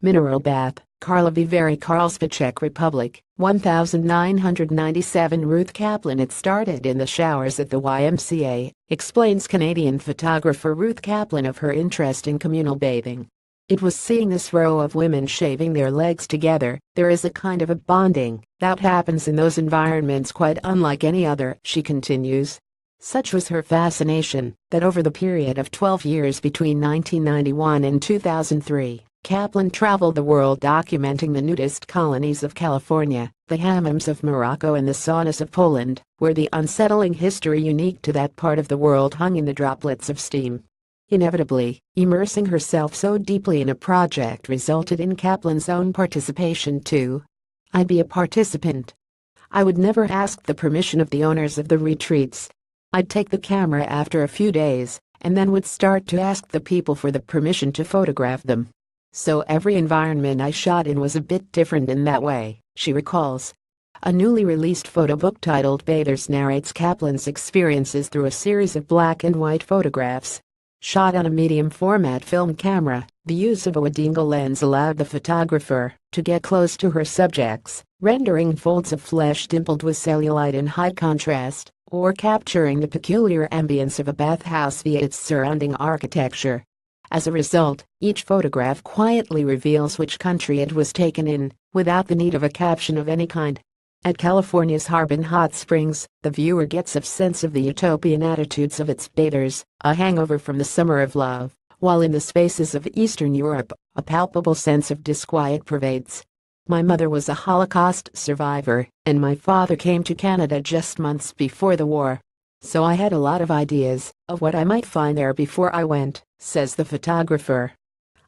Mineral bath, Karlovy, Karlsbad, Czech Republic, 1997. Ruth Kaplan. It started in the showers at the YMCA, explains Canadian photographer Ruth Kaplan of her interest in communal bathing. It was seeing this row of women shaving their legs together. There is a kind of a bonding that happens in those environments quite unlike any other, she continues. Such was her fascination that over the period of 12 years between 1991 and 2003, Kaplan traveled the world documenting the nudist colonies of California, the hammams of Morocco and the saunas of Poland, where the unsettling history unique to that part of the world hung in the droplets of steam. Inevitably, immersing herself so deeply in a project resulted in Kaplan's own participation too. I'd be a participant. I would never ask the permission of the owners of the retreats. I'd take the camera after a few days, and then would start to ask the people for the permission to photograph them. So every environment I shot in was a bit different in that way, she recalls. A newly released photo book titled Bathers narrates Kaplan's experiences through a series of black and white photographs. Shot on a medium-format film camera, the use of a wide-angle lens allowed the photographer to get close to her subjects, rendering folds of flesh dimpled with cellulite in high contrast, or capturing the peculiar ambience of a bathhouse via its surrounding architecture. As a result, each photograph quietly reveals which country it was taken in, without the need of a caption of any kind. At California's Harbin Hot Springs, the viewer gets a sense of the utopian attitudes of its bathers, a hangover from the summer of love, while in the spaces of Eastern Europe, a palpable sense of disquiet pervades. My mother was a Holocaust survivor, and my father came to Canada just months before the war. So I had a lot of ideas of what I might find there before I went, says the photographer.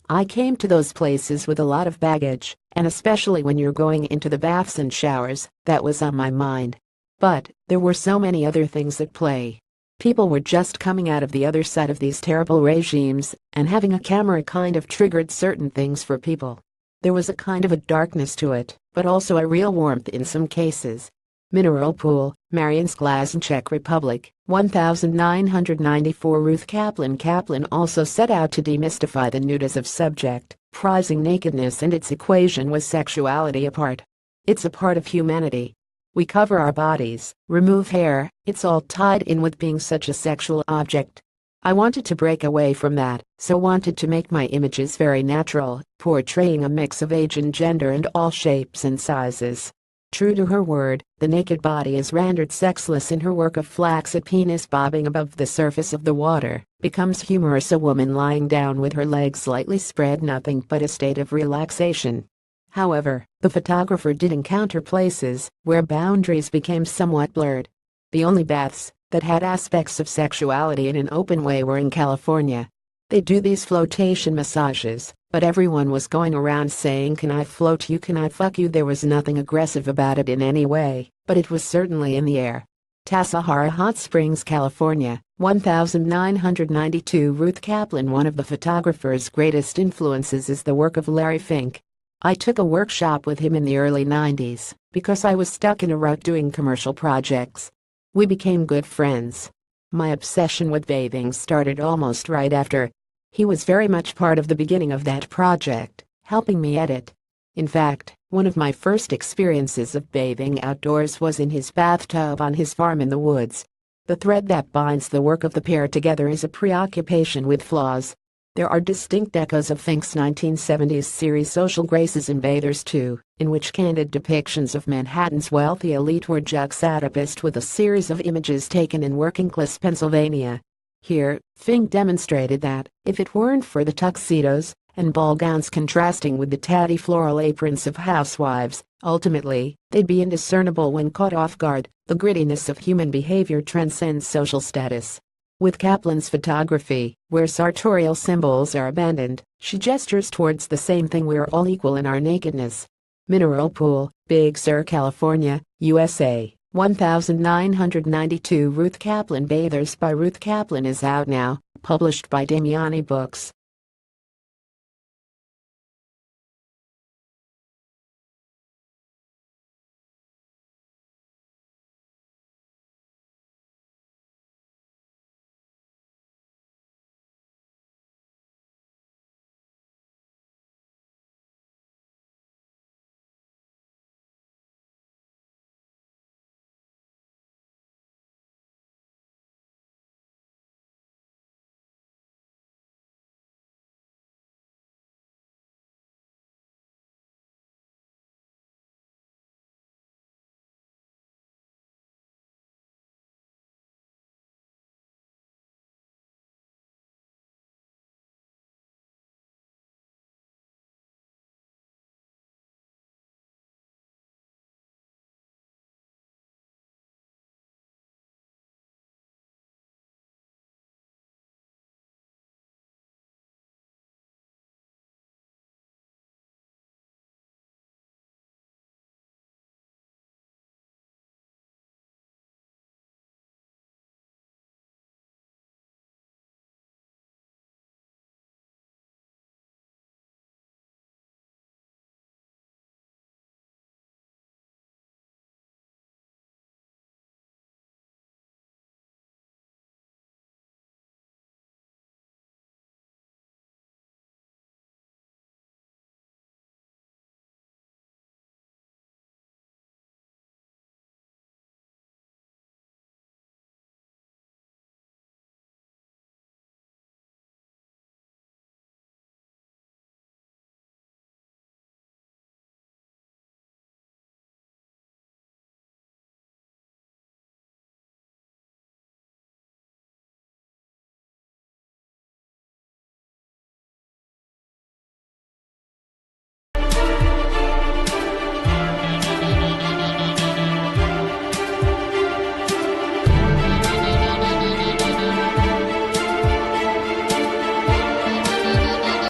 I came to those places with a lot of baggage, and especially when you're going into the baths and showers, that was on my mind. But there were so many other things at play. People were just coming out of the other side of these terrible regimes, and having a camera kind of triggered certain things for people. There was a kind of a darkness to it, but also a real warmth in some cases. Mineral pool, Mariansglas, Czech Republic, 1994. Ruth Kaplan. Kaplan also set out to demystify the nudism subject, prizing nakedness and its equation with sexuality apart. It's a part of humanity. We cover our bodies, remove hair, it's all tied in with being such a sexual object. I wanted to break away from that, so wanted to make my images very natural, portraying a mix of age and gender and all shapes and sizes. True to her word, the naked body is rendered sexless in her work of flaccid penis bobbing above the surface of the water, becomes humorous, a woman lying down with her legs slightly spread, nothing but a state of relaxation. However, the photographer did encounter places where boundaries became somewhat blurred. The only baths that had aspects of sexuality in an open way were in California. They do these flotation massages, but everyone was going around saying, "Can I float you? Can I fuck you?" There was nothing aggressive about it in any way, but it was certainly in the air. Tassajara Hot Springs, California, 1992. Ruth Kaplan. One of the photographer's greatest influences is the work of Larry Fink. I took a workshop with him in the early 90s because I was stuck in a rut doing commercial projects. We became good friends. My obsession with bathing started almost right after. He was very much part of the beginning of that project, helping me edit. In fact, one of my first experiences of bathing outdoors was in his bathtub on his farm in the woods. The thread that binds the work of the pair together is a preoccupation with flaws. There are distinct echoes of Fink's 1970s series Social Graces and Bathers too, in which candid depictions of Manhattan's wealthy elite were juxtaposed with a series of images taken in working-class Pennsylvania. Here, Fink demonstrated that, if it weren't for the tuxedos and ball gowns contrasting with the tatty floral aprons of housewives, ultimately, they'd be indiscernible when caught off guard. The grittiness of human behavior transcends social status. With Kaplan's photography, where sartorial symbols are abandoned, she gestures towards the same thing: we're all equal in our nakedness. Mineral pool, Big Sur, California, USA, 1992. Ruth Kaplan. Bathers by Ruth Kaplan is out now, published by Damiani Books.